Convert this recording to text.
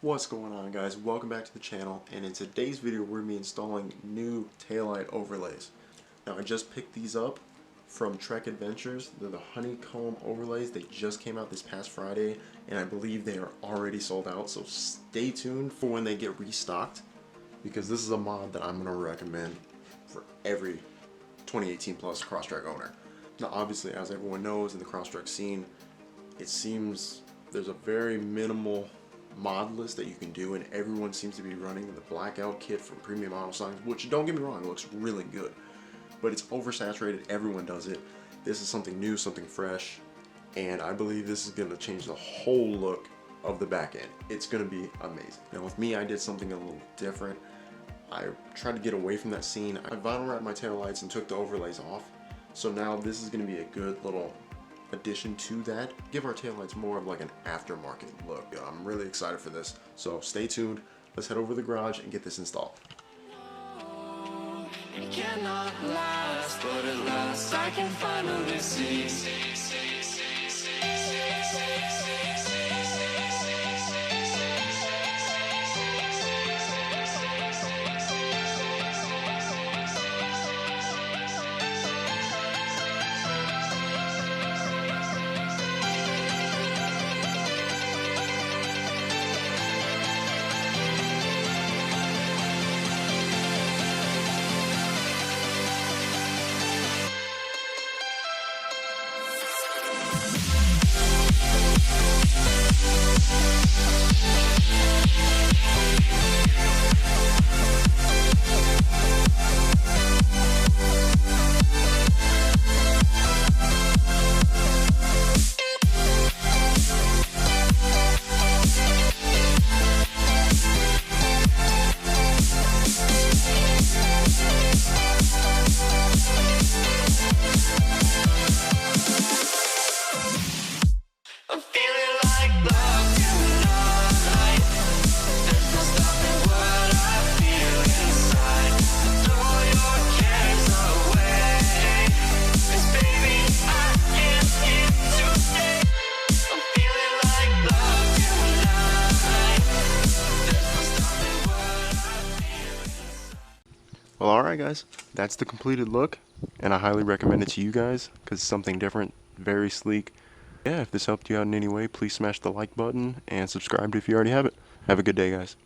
What's going on, guys? Welcome back to the channel, and in today's video we're going to be installing new taillight overlays. Now I just picked these up from TrekAdventures. They're the Honeycomb overlays. They just came out this past Friday, and I believe they are already sold out, so stay tuned for when they get restocked, because this is a mod that I'm going to recommend for every 2018 plus Crosstrek owner. Now obviously, as everyone knows in the Crosstrek scene, it seems there's a very minimal mod list that you can do, and everyone seems to be running the blackout kit from Premium Auto Signs, which, don't get me wrong, looks really good, but it's oversaturated. Everyone does it. This is something new, something fresh, and I believe this is going to change the whole look of the back end. It's going to be amazing. Now with me, I did something a little different. I tried to get away from that scene. I vinyl wrapped my taillights and took the overlays off, so now this is going to be a good little addition to that. Give our taillights more of like an aftermarket look. I'm really excited for this, so stay tuned. Let's head over to the garage and get this installed. It cannot last, but at last I can finally see. Well, alright guys, that's the completed look, and I highly recommend it to you guys because it's something different, very sleek. Yeah, if this helped you out in any way, please smash the like button and subscribe if you already have it. Have a good day, guys.